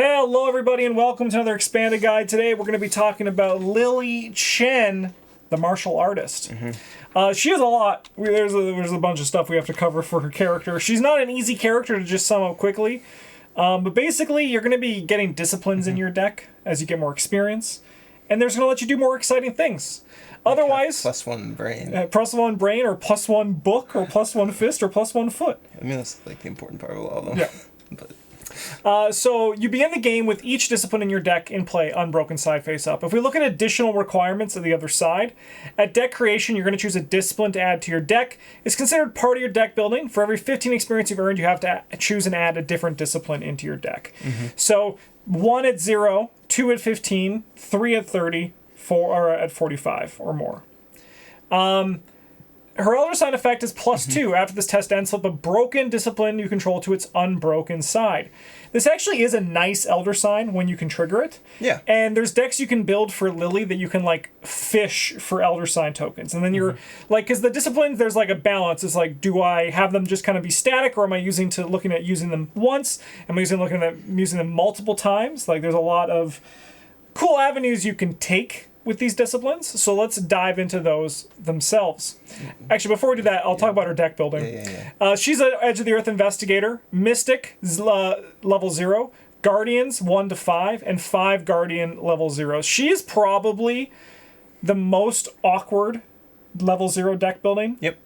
Hello, everybody, and welcome to another expanded guide. Today, we're going to be talking about Lily Chen, the martial artist. She has a lot. There's a bunch of stuff we have to cover for her character. She's not an easy character to just sum up quickly, but basically, you're going to be getting disciplines in your deck as you get more experience, and there's going to let you do more exciting things. Otherwise, +1 brain. +1 brain, or +1 book, or +1 fist, or +1 foot. I mean, that's like the important part of all of them. Yeah. So you begin the game with each discipline in your deck in play, unbroken side face up. If we look at additional requirements of the other side, at deck creation, you're going to choose a discipline to add to your deck. It's considered part of your deck building. For every 15 experience you've earned, you have to choose and add a different discipline into your deck. So 1 at 0, 2 at 15, 3 at 30, 4 at 45 or more. Her Elder Sign effect is +2. After this test ends, flip a broken discipline you control to its unbroken side. This actually is a nice Elder Sign when you can trigger it. Yeah. And there's decks you can build for Lily that you can, like, fish for Elder Sign tokens. And then you're, like, because the disciplines, there's, like, a balance. It's like, do I have them just kind of be static, or am I using them once? Am I using them multiple times? Like, there's a lot of cool avenues you can take with these disciplines, so let's dive into those themselves. Actually, before we do that, I'll talk about her deck building. She's an Edge of the Earth Investigator, Mystic, level 0, Guardians, 1 to 5, and 5 Guardian level 0s. She is probably the most awkward level 0 deck building. Yep.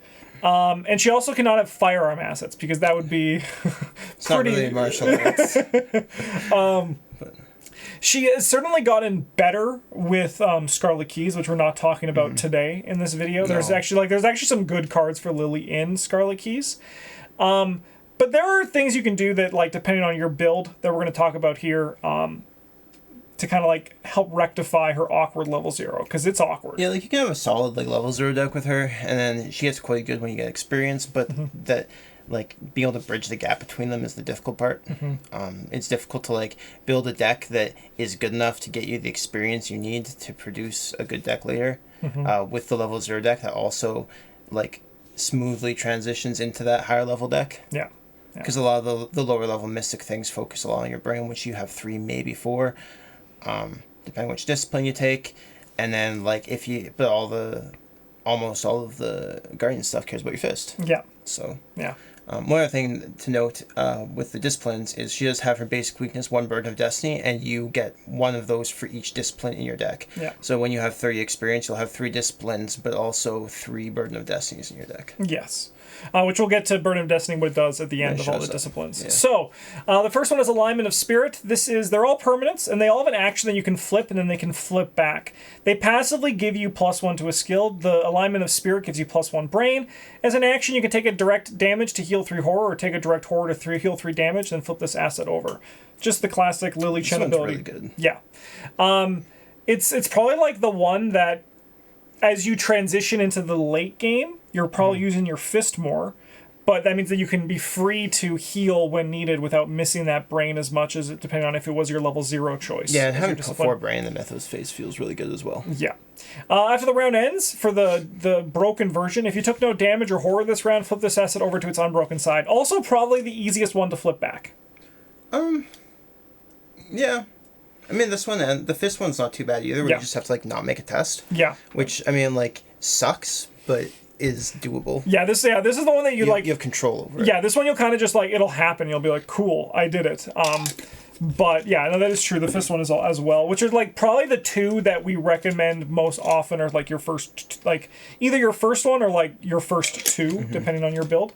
And she also cannot have firearm assets, because that would be it's pretty... not really martial arts. She has certainly gotten better with Scarlet Keys, which we're not talking about today in this video. There's actually some good cards for Lily in Scarlet Keys. But there are things you can do that, like, depending on your build that we're going to talk about here, to kind of, like, help rectify her awkward level 0, because it's awkward. Yeah, like, you can have a solid, like, level 0 deck with her, and then she gets quite good when you get experience, but that... like, being able to bridge the gap between them is the difficult part. It's difficult to, like, build a deck that is good enough to get you the experience you need to produce a good deck later. With the level 0 deck that also, like, smoothly transitions into that higher level deck. Yeah. Because a lot of the lower level mystic things focus a lot on your brain, which you have 3, maybe 4, depending which discipline you take. And then, like, but almost all of the guardian stuff cares about your fist. Yeah. So. Yeah. One other thing to note with the disciplines is she does have her basic weakness, 1 Burden of Destiny, and you get 1 of those for each discipline in your deck. Yeah. So when you have 30 experience, you'll have 3 disciplines, but also 3 Burden of Destinies in your deck. Yes. Which we'll get to Burden of Destiny, what it does at the end of all the disciplines. Yeah. So, the first one is Alignment of Spirit. They're all permanents, and they all have an action that you can flip, and then they can flip back. They passively give you +1 to a skill. The Alignment of Spirit gives you +1 brain. As an action, you can take a direct damage to heal 3 horror, or take a direct horror to heal 3 damage, and flip this asset over. Just the classic Lily Chen ability. Really good. Yeah. It's probably like the one that, as you transition into the late game, you're probably using your fist more, but that means that you can be free to heal when needed without missing that brain as much, as depending on if it was your level 0 choice. Yeah, and having +4 brain in the Mythos phase feels really good as well. Yeah. After the round ends, for the broken version, if you took no damage or horror this round, flip this asset over to its unbroken side. Also probably the easiest one to flip back. Yeah. I mean, this one, and the fist one's not too bad either, where you just have to, like, not make a test. Yeah. Which, I mean, like, sucks, but is doable. Yeah, this is the one that you like... You have control over it. Yeah, this one you'll kind of just, like, it'll happen. You'll be like, cool, I did it. But, yeah, no, that is true. The fist one is as well, which are, like, probably the 2 that we recommend most often are, like, your first... Like, either your first one or, like, your first 2, depending on your build.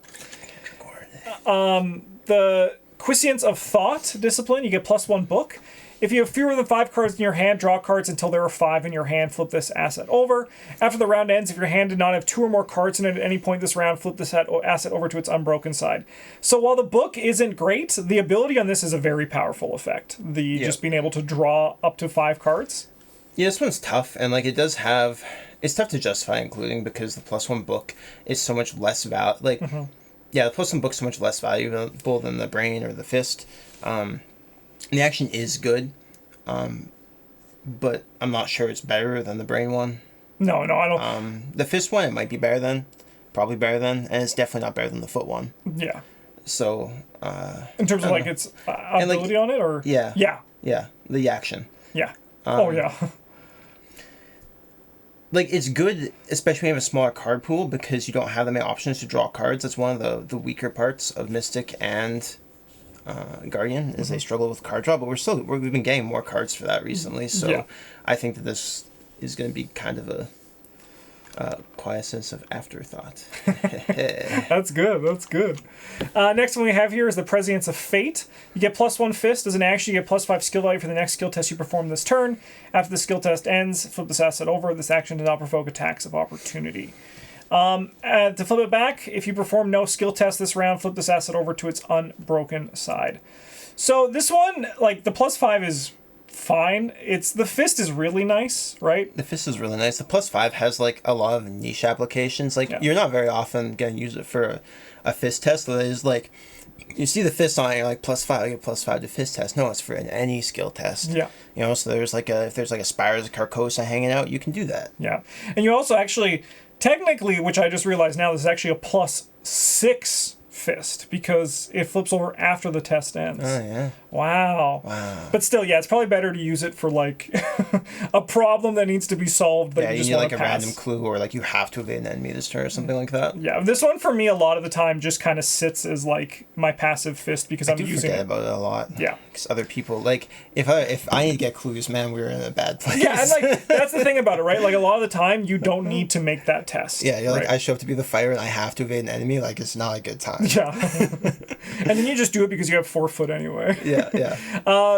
The Quiescence of Thought discipline, you get +1 book. If you have fewer than 5 cards in your hand, draw cards until there are 5 in your hand, flip this asset over. After the round ends, if your hand did not have 2 or more cards in it at any point this round, flip this asset over to its unbroken side. So while the book isn't great, the ability on this is a very powerful effect. Just being able to draw up to 5 cards. Yeah, this one's tough, and, like, it does have... It's tough to justify including because the +1 book is so much less valuable. Like, yeah, the +1 book's so much less valuable than the brain or the fist. The action is good, but I'm not sure it's better than the brain one. No, I don't. The fist one, it might be better than. Probably better than. And it's definitely not better than the foot one. Yeah. So, in terms of, like, its ability on it, or? Yeah. Yeah. Yeah, the action. Yeah. Oh, yeah. Like, it's good, especially when you have a smaller card pool, because you don't have that many options to draw cards. That's one of the weaker parts of Mystic and Guardian, is they struggle with card draw, but we've been getting more cards for that recently, so I think that this is going to be kind of a quiescence of afterthought. That's good. That's good. Next one we have here is the Prescience of Fate. You get +1 Fist. As an action, you get +5 skill value for the next skill test you perform this turn. After the skill test ends, flip this asset over. This action does not provoke attacks of opportunity. To flip it back, if you perform no skill test this round, flip this asset over to its unbroken side. So this one, like, the +5 is fine. The Fist is really nice, right? The Fist is really nice. The +5 has like a lot of niche applications. Like, you're not very often going to use it for a Fist test. That is like, you see the Fist on it, you're like +5, I get +5 to Fist test. No, it's for any skill test. Yeah. You know, so there's like if there's like a Spires of Carcosa hanging out, you can do that. Yeah. And you also actually, technically, which I just realized now, this is actually a +6 Fist, because it flips over after the test ends. Oh, yeah. Wow. But still, yeah, it's probably better to use it for, like, a problem that needs to be solved. But you just need, like, a random clue, or, like, you have to evade an enemy this turn or something like that. Yeah, this one, for me, a lot of the time just kind of sits as, like, my passive Fist, because I'm using it. I forget about it a lot. Yeah. Because other people, like, if I need to get clues, man, we're in a bad place. Yeah, and, like, that's the thing about it, right? Like, a lot of the time, you don't need to make that test. Yeah, you're like, I show up to be the fighter, and I have to evade an enemy. Like, it's not a good time. Yeah. And then you just do it because you have 4 foot anyway. Yeah.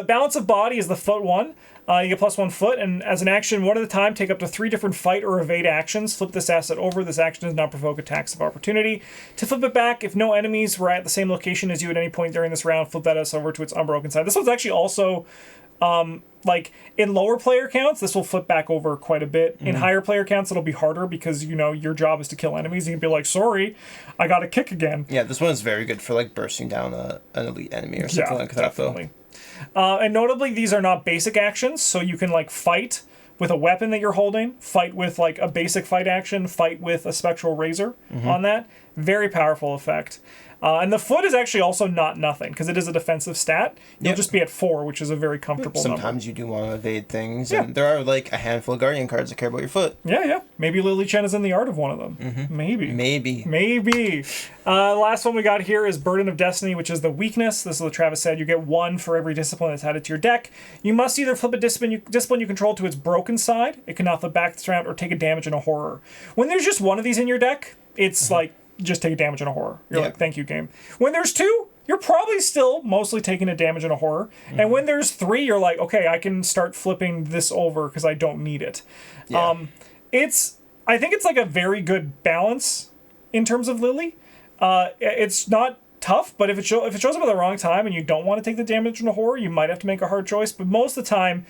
Balance of Body is the foot one. You get +1 foot, and as an action, one at a time, take up to 3 different fight or evade actions. Flip this asset over. This action does not provoke attacks of opportunity. To flip it back, if no enemies were at the same location as you at any point during this round, flip that asset over to its unbroken side. This one's actually also, like, in lower player counts, this will flip back over quite a bit. In higher player counts, it'll be harder because, you know, your job is to kill enemies. You can be like, sorry, I got a kick again. Yeah, this one is very good for, like, bursting down an elite enemy or something like that, definitely. And notably, these are not basic actions, so you can, like, fight with a weapon that you're holding, fight with, like, a basic fight action, fight with a Spectral Razor on that. Very powerful effect. And the foot is actually also not nothing, because it is a defensive stat. You'll just be at 4, which is a very comfortable number. Sometimes you do want to evade things, and there are, like, a handful of Guardian cards that care about your foot. Yeah. Maybe Lily Chen is in the art of one of them. Maybe. Last one we got here is Burden of Destiny, which is the weakness. This is what Travis said. You get 1 for every discipline that's added to your deck. You must either flip a discipline you control to its broken side. It cannot flip back this round, or take a damage in a horror. When there's just one of these in your deck, it's like, just take a damage in a horror. You're like, thank you, game. When there's 2, you're probably still mostly taking a damage in a horror. And when there's 3, you're like, okay, I can start flipping this over because I don't need it. I think it's like a very good balance in terms of Lily. It's not tough, but if it shows up at the wrong time and you don't want to take the damage in a horror, you might have to make a hard choice. But most of the time,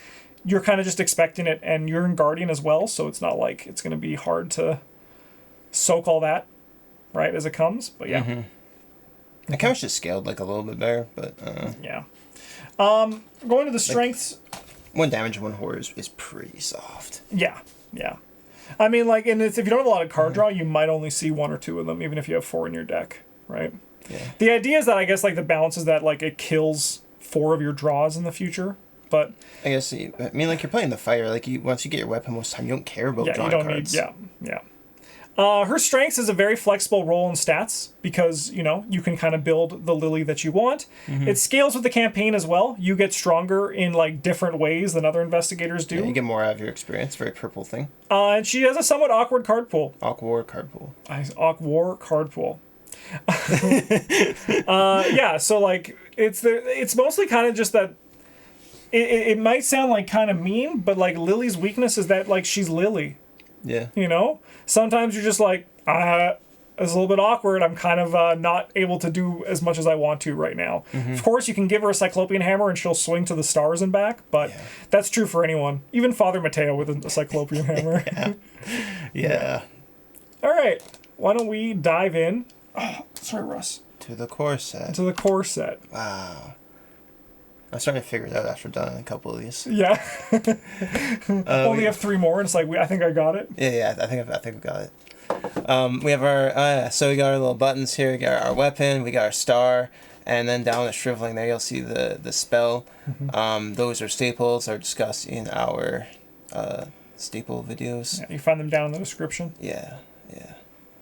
you're kind of just expecting it, and you're in Guardian as well, so it's not like it's going to be hard to soak all that right as it comes. But yeah, I kind of just scaled like a little bit better, but yeah. Going to the strengths, like, 1 damage and 1 horror is pretty soft. Yeah. I mean, like, and if you don't have a lot of card draw, you might only see 1 or 2 of them, even if you have 4 in your deck, right? Yeah. The idea is that, I guess, like, the balance is that, like, it kills 4 of your draws in the future. But I guess, I mean, like, you're playing the fighter. Like, once you get your weapon, most of the time you don't care about drawing cards. Yeah. Her strengths is a very flexible role in stats, because, you know, you can kind of build the Lily that you want. It scales with the campaign as well. You get stronger in, like, different ways than other investigators do. Yeah, you get more out of your experience. Very purple thing. And she has a somewhat awkward card pool. Awkward card pool. So, like, it's mostly kind of just that it might sound, like, kind of mean, but, like, Lily's weakness is that, like, she's Lily. Yeah. You know? Sometimes you're just like, it's a little bit awkward. I'm kind of not able to do as much as I want to right now. Of course, you can give her a Cyclopean hammer and she'll swing to the stars and back, but that's true for anyone. Even Father Mateo with a Cyclopean hammer. Yeah. All right. Why don't we dive in? Oh, sorry, Russ. To the core set. Wow. I'm starting to figure it out after done a couple of these. Yeah. Only have 3 more, and it's like, I think I got it. Yeah, I think we got it. We have our, so we got our little buttons here. We got our weapon, we got our star, And then down at Shriveling there, you'll see the spell. Those are staples are discussed in our staple videos. Yeah, you find them down in the description. Yeah.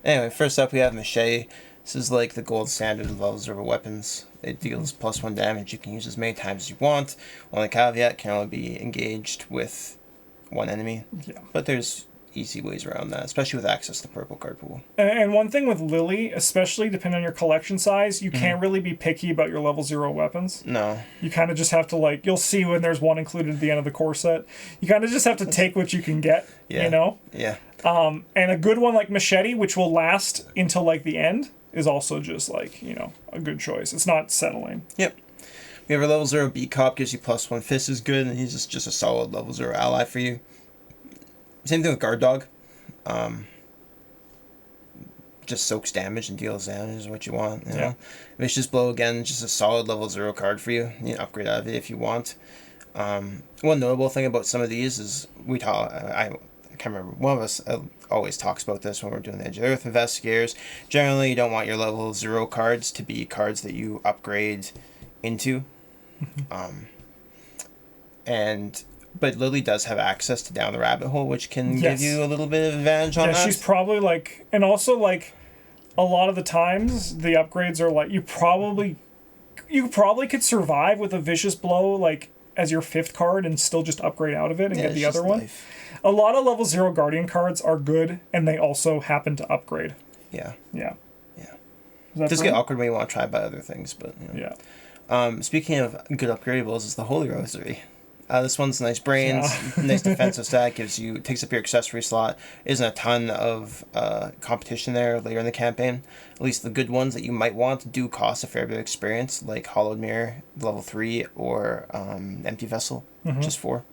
Anyway, first up we have Machete. This is like the gold standard of level 0 weapons. It deals +1 damage. You can use as many times as you want. Only caveat, can only be engaged with one enemy. Yeah. But there's easy ways around that, especially with access to purple card pool. And one thing with Lily, especially depending on your collection size, you can't really be picky about your level 0 weapons. No. You kind of just have to, like, you'll see when there's one included at the end of the core set. You kind of just have to take what you can get, you know? Yeah. And a good one like Machete, which will last until, like, the end, is also just, like, you know, a good choice. It's not settling. Yep. We have our level 0 B Cop, gives you +1. Fist is good, and he's just a solid level 0 ally for you. Same thing with Guard Dog. Just soaks damage and deals damage is what you want. You know? Vicious Blow, again, just a solid level 0 card for you. You can upgrade out of it if you want. One notable thing about some of these is I can't remember, one of us always talks about this when we're doing the Edge of the Earth Investigators. Generally, you don't want your level 0 cards to be cards that you upgrade into. But Lily does have access to Down the Rabbit Hole, which can give you a little bit of advantage on that. Yeah, she's probably, like... And also, like, a lot of the times, the upgrades are, like... You probably could survive with a Vicious Blow, like, as your 5th card and still just upgrade out of it and get the other one. A lot of level 0 Guardian cards are good, and they also happen to upgrade. Yeah. Does get awkward when you want to try by other things, but... You know. Yeah. Speaking of good upgradables, is the Holy Rosary. This one's nice brains, nice defensive stat, takes up your accessory slot. Isn't a ton of competition there later in the campaign. At least the good ones that you might want do cost a fair bit of experience, like Hollowed Mirror, level 3, or Empty Vessel, just 4.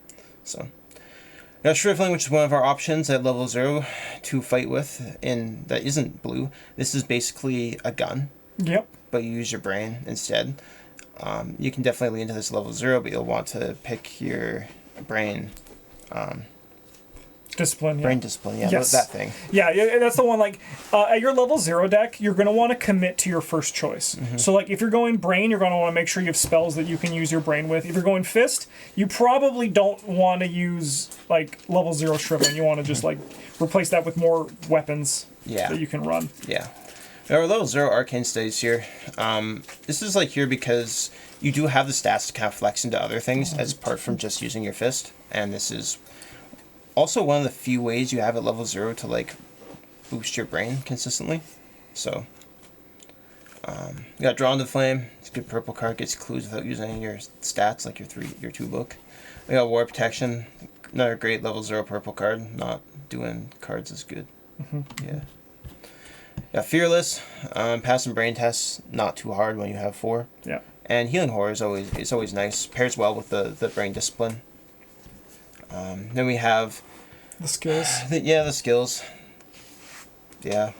So, now Shriveling, which is one of our options at level 0 to fight with, that isn't blue. This is basically a gun. Yep. But you use your brain instead. You can definitely lean into this level 0, but you'll want to pick your brain discipline. Brain discipline, that thing. Yeah, that's the one. Like at your level 0 deck, you're going to want to commit to your first choice. So like if you're going brain, you're going to want to make sure you have spells that you can use your brain with. If you're going fist, you probably don't want to use like level 0 shriveling. You want to just like replace that with more weapons that you can run. Yeah. Our level 0 arcane studies here. This is like here because you do have the stats to kind of flex into other things as apart from just using your fist. And this is also one of the few ways you have at level 0 to like boost your brain consistently. So you got Drawn to Flame. It's a good purple card, gets clues without using any of your stats like your 2 book. We got War Protection, another great level 0 purple card. Not doing cards as good. Yeah, Fearless, passing brain tests, not too hard when you have 4. Yeah. And Healing Horror is always nice. Pairs well with the brain discipline. Then we have the skills. The skills. Yeah.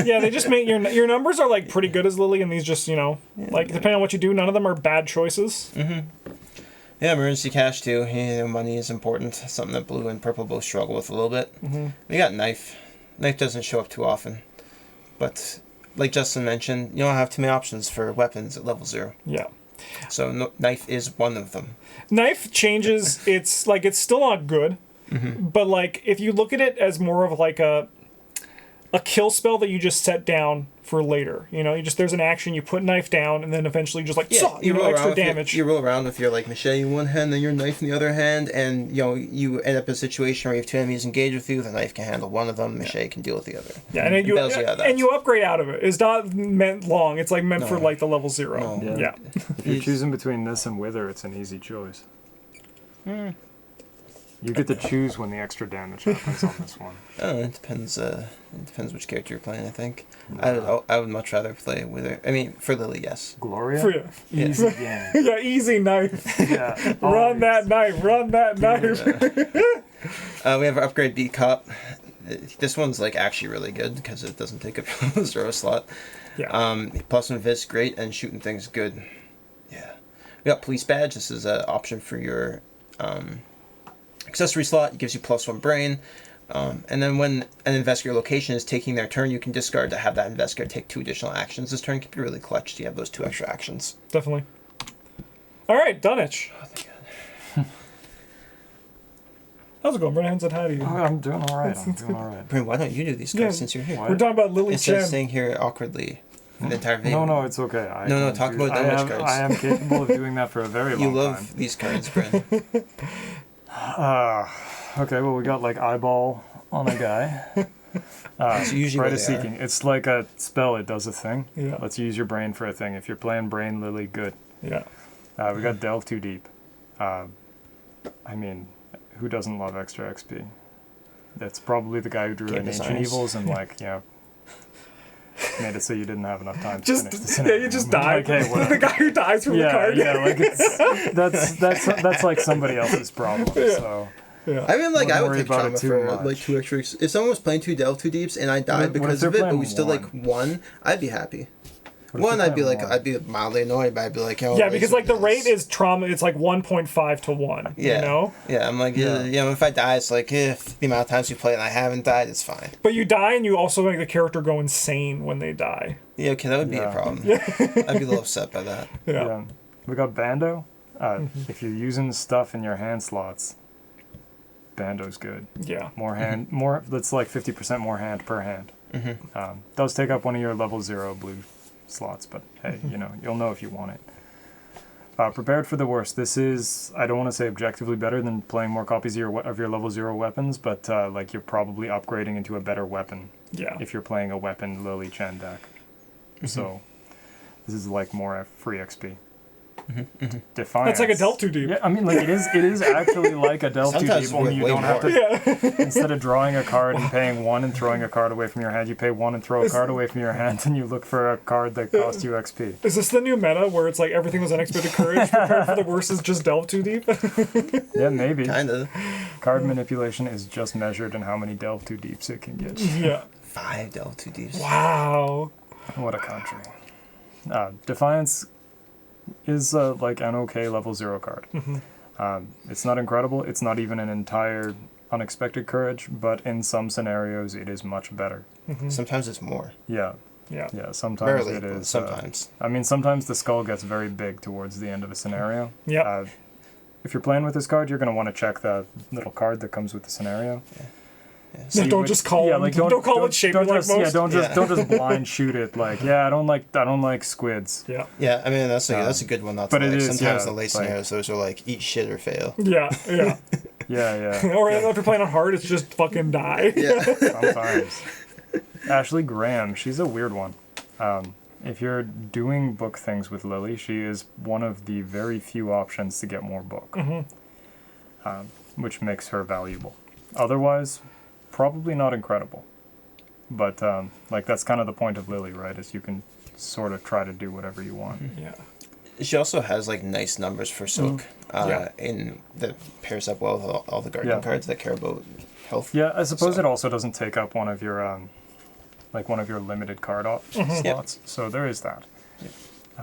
Yeah, they just make your numbers are like pretty good as Lily, and these just like depending on what you do, none of them are bad choices. Yeah, emergency cash too. Money is important. Something that blue and purple both struggle with a little bit. We got Knife. Knife doesn't show up too often. But, like Justin mentioned, you don't have too many options for weapons at level 0. Yeah. So, Knife is one of them. Knife changes, it's still not good, but, like, if you look at it as more of, like, a kill spell that you just set down for later, there's an action, you put Knife down, and then eventually just, like, you roll extra damage. You roll around with your, like, machete in one hand, then your knife in the other hand, and, you end up in a situation where you have 2 enemies engaged with you, the knife can handle one of them, machete can deal with the other. Yeah, and you upgrade out of it. It's not meant long, it's, like, meant for, like, the level 0. No. Yeah. If you're choosing between this and Wither, it's an easy choice. You get to choose when the extra damage happens on this one. Oh, it depends. It depends which character you're playing. I think I would much rather play with her. I mean, for Lily, yes. Gloria. For you. Easy game. Yeah, easy knife. Yeah. Run that knife. Run that knife. We have our upgrade beat cop. This one's like actually really good because it doesn't take up your 0 slot. Yeah. +1 Vis, great, and shooting things good. Yeah. We got police badge. This is an option for your accessory slot. It gives you +1 brain, And then when an investigator location is taking their turn, you can discard to have that investigator take 2 additional actions. This turn can be really clutch to have those 2 extra actions. Definitely. All right, Dunwich. Oh, thank God. How's it going, Bryn? Hands on how do you? Oh, I'm doing all right. I'm doing all right. Bryn, why don't you do these cards since you're here? What? We're talking about Lily Instead of Chen. staying here awkwardly for the entire video. No, it's okay. No, talk about Dunwich cards. I am capable of doing that for a very long You time. love these cards, Bryn. Okay, well, we got like eyeball on a guy. It's usually Right where of they are. seeking. It's like a spell. It does a thing. Yeah. Let's use your brain for a thing. If you're playing brain, Lily, good. Yeah. We got delve too deep. I mean, who doesn't love extra XP? That's probably the guy who drew Game in Ancient designers. Evils and made it so you didn't have enough time to Just finish the scenario. you just die. Like, hey, whatever. The guy who dies from the card. like that's like somebody else's problem. So I mean, like, Wouldn't I would worry take about trauma it too for much. like 2 extra. If someone was playing 2 delve too deeps and I died What if because they're of it, but playing we still like one? won, I'd be happy. What if One, they're I'd be playing like, one? I'd be mildly annoyed, but I'd be like, oh, Yeah, because like the rate is trauma. It's like 1.5 to 1. Yeah. You know. Yeah, I'm like, if I die, it's like, if the amount of times you play and I haven't died, it's fine. But you die and you also make the character go insane when they die. Yeah, okay, that would be a Yeah. problem. I'd be a little upset by that. Yeah. We got Bando. If you're using stuff in your hand slots, Bando's good. Yeah. That's like 50% more hand per hand. Does take up one of your level 0 blue slots, but hey, you'll know if you want it. Prepared for the worst. This is, I don't want to say objectively better than playing more copies of your level 0 weapons, but like you're probably upgrading into a better weapon Yeah. if you're playing a weapon Lily Chen deck. So this is like more free XP. Defiance. That's like a delve too deep. Yeah, I mean, like it is actually like a delve too Sometimes deep, only you way don't have more. to. Instead of drawing a card and paying 1 and throwing a card away from your hand, you pay 1 and throw a card away from your hand, and you look for a card that costs you XP. Is this the new meta where it's like everything was unexpected courage? Prepared for the worst is just delve too deep. Yeah, maybe. Kind of. Card manipulation is just measured in how many delve too deeps it can get you. Yeah. 5 delve too deep. Wow. What a country. Defiance is like an okay level 0 card. It's not incredible. It's not even an entire unexpected courage, but in some scenarios it is much better. Sometimes it's more. Yeah. Yeah. Yeah, sometimes Rarely, it but is. sometimes. I mean, sometimes the skull gets very big towards the end of a scenario. Yeah. If you're playing with this card, you're going to want to check the little card that comes with the scenario. No, don't just call it. Don't call it shaped like just, most. Yeah, don't just blind shoot it. Like, I don't like squids. Yeah. Yeah, I mean, that's a good one not to but it like. is, Sometimes yeah, the late like- scenarios, those are like, eat shit or fail. Yeah. Yeah. Yeah. Or if you're playing on hard, it's just fucking die. Yeah. Sometimes. Ashley Graham, she's a weird one. If you're doing book things with Lily, she is one of the very few options to get more book, which makes her valuable. Otherwise, probably not incredible. But like that's kind of the point of Lily, right? Is you can sort of try to do whatever you want. Yeah. She also has like nice numbers for soak in that pairs up well with all the guardian cards that care about health. Yeah, I suppose So- it also doesn't take up one of your limited card slots. So there is that.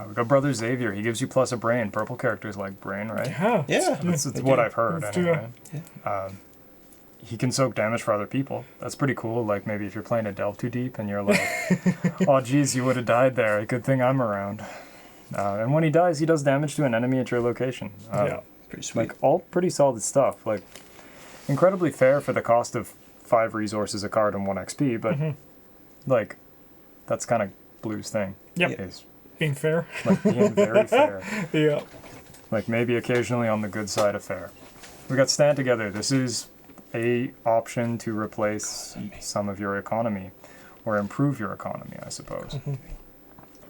We got Brother Xavier. He gives you plus a brain. Purple characters like brain, right? Yeah. Yeah. That's what I've heard. Let's Anyway. Yeah. He can soak damage for other people. That's pretty cool. Like maybe if you're playing a delve too deep and you're like, oh geez, you would have died there. Good thing I'm around. And when he dies, he does damage to an enemy at your location. Yeah. Pretty sweet. Like all pretty solid stuff. Like incredibly fair for the cost of 5 resources a card and 1 XP. But like that's kind of Blue's thing. Yep. Is Being fair. like being very fair. Yeah. Like maybe occasionally on the good side of fair. We got Stand Together. This is a option to replace some of your economy or improve your economy, I suppose.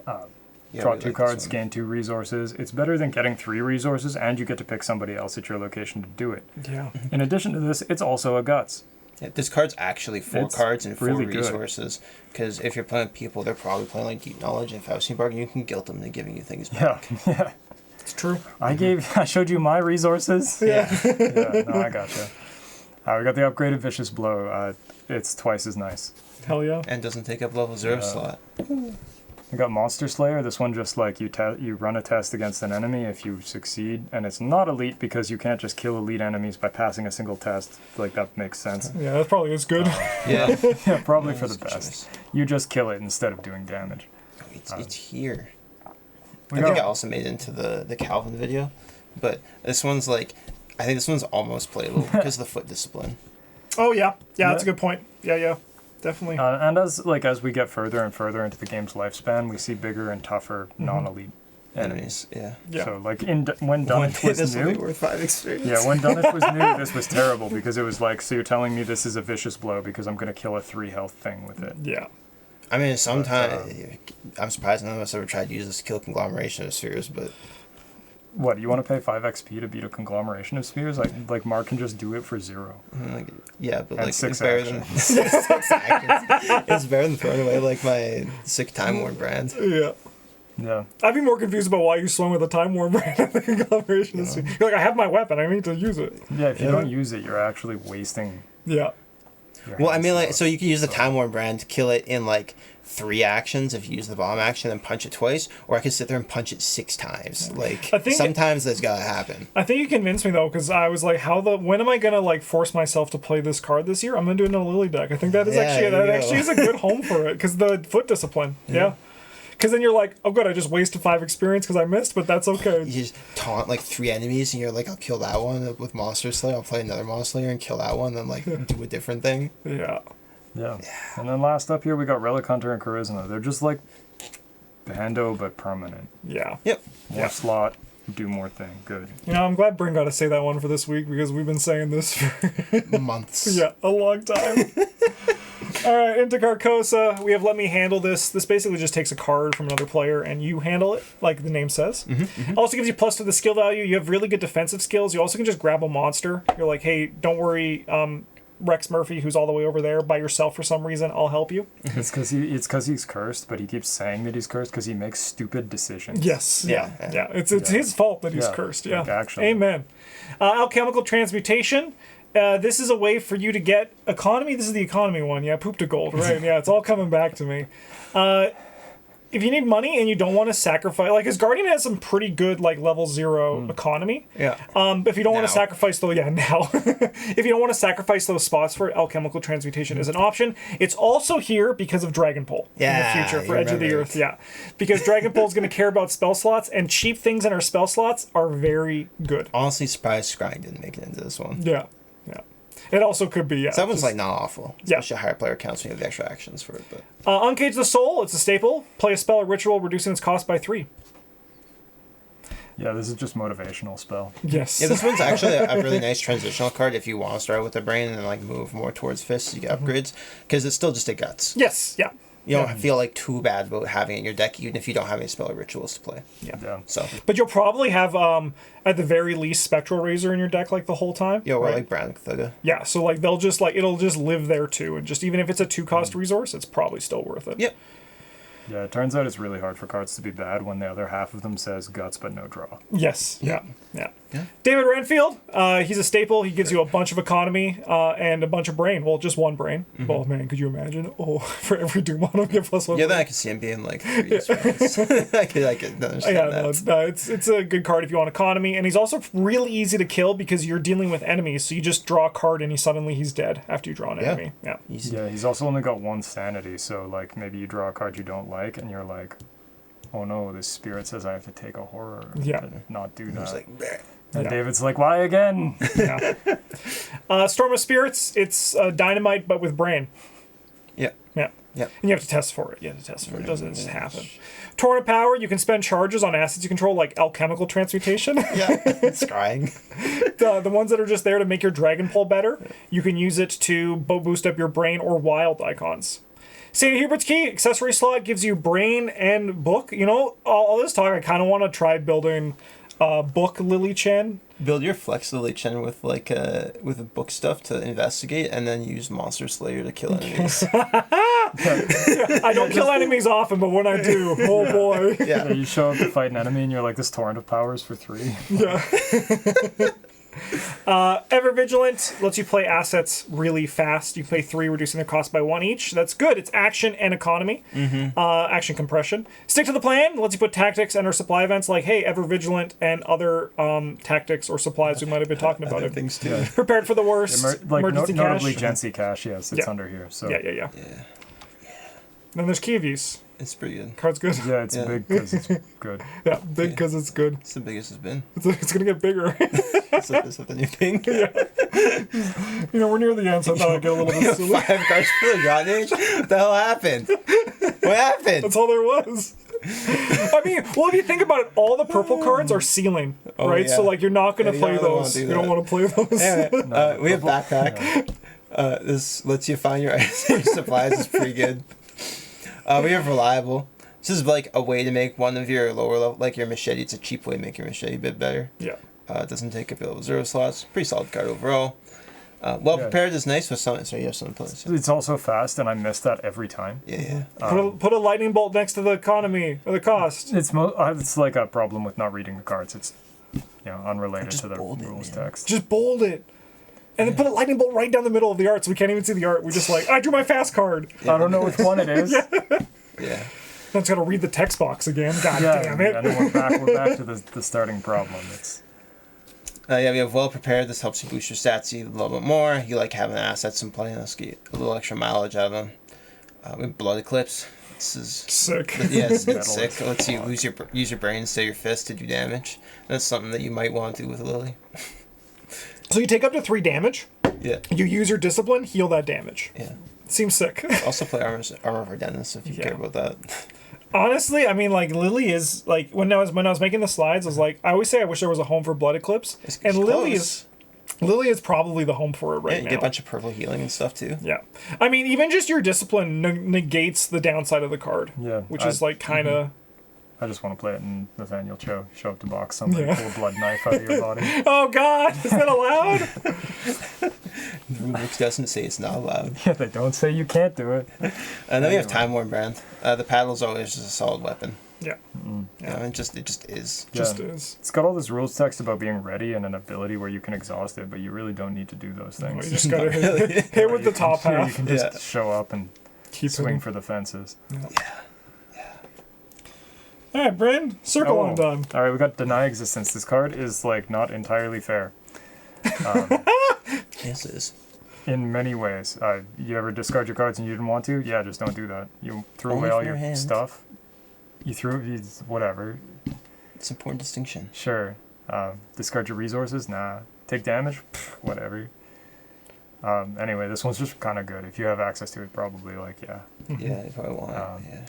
Draw we 2 like cards, this one. gain 2 resources. It's better than getting 3 resources, and you get to pick somebody else at your location to do it. Yeah. In addition to this, it's also a guts. Yeah, this card's actually 4 It's cards and 4 really good. resources. Because if you're playing with people, they're probably playing like Deep Knowledge and Faustin Bargain. You can guilt them into giving you things Yeah, back. yeah. It's true. I showed you my resources. Yeah. Yeah, no, I gotcha. We got the upgraded Vicious Blow. It's twice as nice. Hell yeah. And doesn't take up level 0 Yeah. slot. We We got Monster Slayer. This one just like you run a test against an enemy. If you succeed, and it's not elite because you can't just kill elite enemies by passing a single test. Like that makes sense. Yeah, that probably is good. Yeah. Yeah, probably for the That's a best. choice. You just kill it instead of doing damage. It's here. We I think I got, also made it into the Calvin video, but this one's like, I think this one's almost playable because of the foot discipline. Oh yeah, that's a good point. Yeah, definitely. and as we get further and further into the game's lifespan, we see bigger and tougher non-elite enemies. Yeah. So like when Dunwich was this will be new. worth 5 experience. Yeah, when Dunwich was new, this was terrible because it was like, so you're telling me this is a vicious blow because I'm going to kill a 3 health thing with it. Yeah. I mean, sometimes I'm surprised none of us ever tried to use this to kill conglomeration of spheres, but What, you want to pay 5 XP to beat a conglomeration of spheres? Like Mark can just do it for 0. like, yeah, but And like 6 it's better than actions. 6 actions. It's better than throwing away like my sick Time Worn brand. Yeah. Yeah. I'd be more confused about why you swung with a Time Worn brand at the conglomeration. You're like, I have my weapon. I need to use it. Yeah, if you don't use it, you're actually wasting Yeah. your Well, I hand mean, like, slots. so you can use the Time Worn brand to kill it in like 3 actions if you use the bomb action and punch it twice, or I could sit there and punch it 6 times. Like, I think- sometimes that's gotta happen. I think you convinced me though, because I was like, when am I gonna like force myself to play this card this year? I'm gonna do it in a Lily deck. I think that is Yeah, actually there you go. is a good home for it, because the foot discipline. Yeah. Because then you're like, oh good, I just wasted 5 experience because I missed, but that's okay. You just taunt like 3 enemies, and you're like, I'll kill that one with Monster Slayer. I'll play another Monster Slayer and kill that one, then like do a different thing. Yeah. Yeah. And then last up here, we got Relic Hunter and Charisma. They're just like Bando, but permanent. Yeah. Yep. More slot, do more thing. Good. You know, I'm glad Bryn got to say that one for this week, because we've been saying this for Months. a long time. All right, into Carcosa. We have Let Me Handle This. This basically just takes a card from another player and you handle it, like the name says. Also gives you plus to the skill value. You have really good defensive skills. You also can just grab a monster. You're like, hey, don't worry, Rex Murphy, who's all the way over there by yourself for some reason, I'll help you. It's because he's cursed, but he keeps saying that he's cursed because he makes stupid decisions. Yes. Yeah. It's Yeah. his fault that he's Yeah, cursed. like, Yeah. actually. Amen. Alchemical Transmutation. This is a way for you to get economy. This is the economy one. Yeah, poop to gold, right? Yeah, it's all coming back to me. If you need money and you don't want to sacrifice, like his Guardian has some pretty good like level 0 economy. Yeah. But if you don't want Now. to sacrifice though, now. If you don't want to sacrifice those spots for alchemical transmutation is an option. It's also here because of Dragon Pole in Yeah, the future for you Edge of the remember Earth. Yeah, because Dragon Pole is going to care about spell slots, and cheap things in our spell slots are very good. Honestly, surprised Scrying didn't make it into this one. Yeah. It also could be, So that one's like not awful. Yeah. Especially higher player counts when you have the extra actions for it. But Uncage the Soul, it's a staple. Play a spell or ritual, reducing its cost by 3. Yeah, this is just motivational spell. Yes. yeah, this one's actually a really nice transitional card if you want to start with the brain and then like move more towards fists. You get upgrades because it's still just a guts. Yes, yeah. You don't feel like too bad about having it in your deck, even if you don't have any spell or rituals to play. Yeah. So But you'll probably have, at the very least, Spectral Razor in your deck like the whole time. yeah, or right? like Brown Thugga. Yeah, so like they'll just like, it'll just live there too. And just even if it's a 2-cost resource, it's probably still worth it. Yep. Yeah, it turns out it's really hard for cards to be bad when the other half of them says guts but no draw. Yes. Yeah. David Renfield, he's a staple. He gives you a bunch of economy and a bunch of brain. Well, just 1 brain. Oh man, could you imagine? Oh, for every Doom on him, get +1. Yeah, then I could see him being like 3 strengths. I could understand Yeah, that. it's a good card if you want economy, and he's also really easy to kill because you're dealing with enemies. So you just draw a card and he's dead after you draw an enemy. Yeah. Easy. Yeah, he's also only got 1 sanity, so like maybe you draw a card you don't like and you're like, oh no, this spirit says I have to take a horror to not do that. It's like, bleh. And Yeah. David's like, why again? Yeah. Storm of Spirits. It's dynamite but with brain. Yeah. Yeah. Yeah. And you have to test for it. It doesn't just happen. Torrent of Power. You can spend charges on assets you control, like alchemical transmutation. Yeah. Scrying. The ones that are just there to make your Dragon Pole better. You can use it to boost up your brain or wild icons. St. Hubert's Key, accessory slot, gives you brain and book. You know, all this talk, I kind of want to try building book Lily Chen. Build your Flex Lily Chen with like with book stuff to investigate, and then use Monster Slayer to kill enemies. I don't kill enemies often, but when I do, oh boy. Yeah, you show up to fight an enemy and you're like, this torrent of power is for 3. Yeah. Ever Vigilant lets you play assets really fast. You play 3, reducing their cost by 1 each. That's good. It's action and economy. Action compression. Stick to the plan lets you put tactics and or supply events like, hey, Ever Vigilant and other tactics or supplies we might have been talking about. Things too. Prepared for the worst. Emergency notably cash. Gency cash, yes, it's under here. So Yeah. Then there's Key of Use. It's pretty good. Card's good. yeah, it's big because it's good. Yeah, big because it's good. It's the biggest it's been. It's going to get bigger. Is that the new thing? You know, we're near the end, so I thought I'd get a little bit silly. 5 cards for the God Age? What the hell happened? What happened? That's all there was. I mean, well, if you think about it, all the purple cards are sealing, right? yeah. So, like, you're not going to Yeah, play you don't really those. wanna do You don't that. want to play those. Anyway, we have Backpack. This lets you find your supplies. It's pretty good. We have Reliable. This is like a way to make one of your lower level, like your machete. It's a cheap way to make your machete a bit better. Yeah. It doesn't take up level 0 slots. Pretty solid card overall. Prepared is nice with some. So you have some points. It's also fast, and I miss that every time. Yeah. Put a lightning bolt next to the economy or the cost. It's like a problem with not reading the cards. It's unrelated Just to the bold it, rules man. text. Just bold it. And then put a lightning bolt right down the middle of the art so we can't even see the art. We just I drew my fast card. I don't know which one it is. Yeah. Then it's got to read the text box again. God damn it. And we're back to the starting problem. It's We have Well Prepared. This helps you boost your stats a little bit more. You like having assets in play, and let's get a little extra mileage out of them. We have Blood Eclipse. This is Sick. Yeah, it's sick. It lets you use your brain instead of your fist to do damage. That's something that you might want to do with Lily. So you take up to 3 damage. Yeah. You use your discipline, heal that damage. Yeah. Seems sick. Also play Armor of Ardennis if you care about that. Honestly, I mean, like, Lily is, like, when I was making the slides, I was like, I always say I wish there was a home for Blood Eclipse. It's and Lily close. is probably the home for it right You now. get a bunch of purple healing and stuff too. Yeah. I mean, even just your discipline negates the downside of the card. Yeah, Which is, like, kind of... I just want to play it in Nathaniel Cho. Show up to box somebody, pull a blood knife out of your body. Oh, God! Is that allowed? The rubric doesn't say it's not allowed. Yeah, they don't say you can't do it. And then we have Time Worn Brand. The paddle's always just a solid weapon. Yeah. It just is. Just Yeah. is. It's got all this rules text about being ready and an ability where you can exhaust it, but you really don't need to do those Well, things. you just gotta hit with the top You half. can just Yeah. show up and Keep swing it. for the fences. All right, Bryn. Circle Undone. All right, we got Deny Existence. This card is like not entirely fair Yes, it is. in many ways. You ever discard your cards and you didn't want to? Yeah, just don't do that. You threw Only away all from your your hand. stuff. Whatever. It's an important distinction. Sure. Discard your resources? Nah. Take damage? Pfft, whatever. Anyway, this one's just kind of good. If you have access to it, probably, Yeah, you probably want it. Yeah.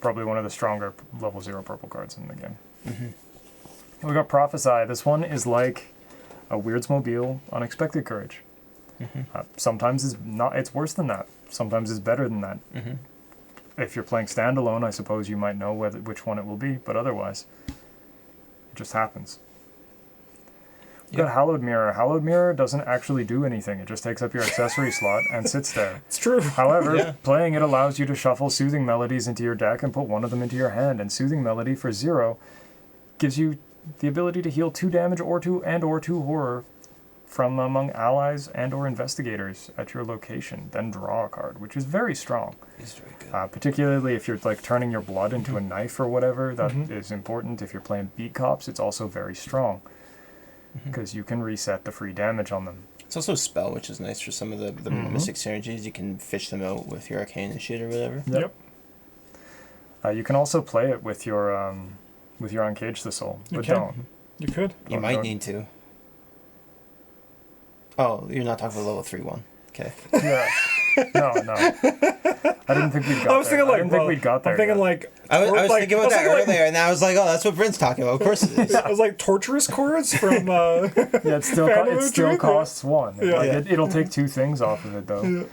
probably one of the stronger level 0 purple cards in the game. We got Prophesy. This one is like a Weirdsmobile Unexpected Courage. Sometimes it's worse than that. Sometimes it's better than that. If you're playing standalone, I suppose you might know which one it will be, but otherwise, it just happens. We've got Hallowed Mirror. Hallowed Mirror doesn't actually do anything. It just takes up your accessory slot and sits there. It's true. However, playing it allows you to shuffle Soothing Melodies into your deck and put one of them into your hand. And Soothing Melody for 0 gives you the ability to heal 2 damage or 2 horror from among allies and or investigators at your location. Then draw a card, which is very strong. It's very good. Particularly if you're like turning your blood into a knife or whatever, that is important. If you're playing Beat Cops, it's also very strong because you can reset the free damage on them. It's also a spell, which is nice for some of the Mystic synergies. You can fish them out with your Arcane Initiate or whatever. Yep. You can also play it with your Uncage the Soul, but don't. You could. You might need to. Oh, you're not talking about level 3 one. Okay. Yeah. No. I didn't think we'd got there. I was thinking like, I didn't think we'd got there. I'm thinking yet. like. I was like- thinking about that like- earlier, and I was like, oh, that's what Bryn's talking about. Of course it is. I was like torturous chords from. Yeah, it still Family costs 1. Yeah. Like, it'll take 2 things off of it though.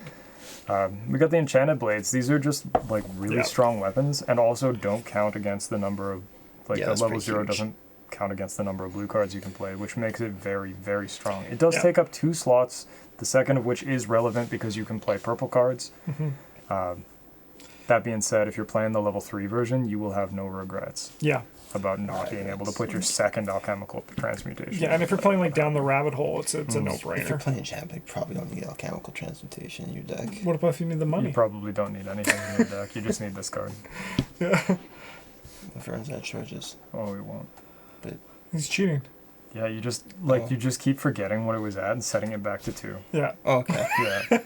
We got the Enchanted Blades. These are just like really strong weapons, and also don't count against the number of the that's level pretty 0 huge. doesn't count against the number of blue cards you can play, which makes it very, very strong. It does take up 2 slots, the second of which is relevant because you can play purple cards. That being said, if you're playing the level 3 version, you will have no regrets. Yeah. about not being able to put your second alchemical transmutation. Yeah, and if you're playing like down the rabbit hole, it's a If you're no-brainer. playing champ, you probably don't need alchemical transmutation in your deck. What about if you need the You money? probably don't need anything in your deck. You just need this card. Yeah, If it runs out of charges. Oh, we won't. he's cheating. Yeah, you just keep forgetting what it was at and setting it back to 2. Yeah, Oh, okay. Yeah.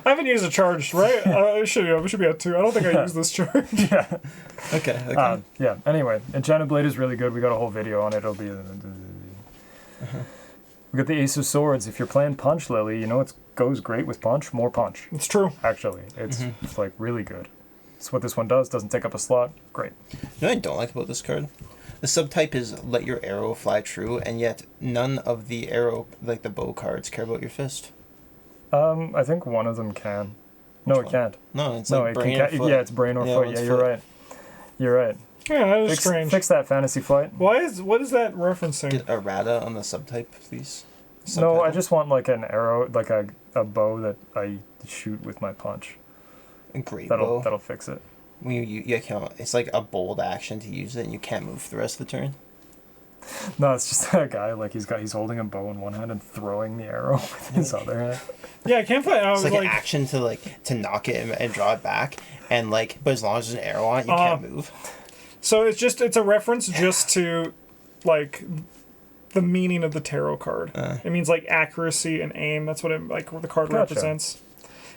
I haven't used a charge, right? I should be at 2. I don't think I used this charge. Yeah. Okay. Yeah. Anyway, Enchanted Blade is really good. We got a whole video on it. It'll be. We got the Ace of Swords. If you're playing Punch, Lily, you know it goes great with Punch. More Punch. It's true. Actually, it's like really good. It's what this one does. Doesn't take up a slot. Great. You know what I don't like about this card? The subtype is let your arrow fly true, and yet none of the arrow, like the bow cards, care about your fist. I think one of them can. No, Which it one? can't. No, it's No, like it brain can. or foot. Yeah, it's brain or Yeah, foot. one's Yeah, you're foot. right. You're right. Yeah, that is strange. Fix that Fantasy Flight. What is that referencing? Get errata on the subtype, please. No, Subtitle. I just want like an arrow, like a bow that I shoot with my punch. Great That'll bow. fix it. When you can't, it's like a bold action to use it, and you can't move for the rest of the turn. No, it's just a guy like he's holding a bow in one hand and throwing the arrow with his other hand. Yeah, I can't play. I It's was like an action to knock it and draw it back, and but as long as there's an arrow on it, you can't move. so it's a reference just to like the meaning of the tarot card. It means like accuracy and aim. That's what what the card Gotcha. represents.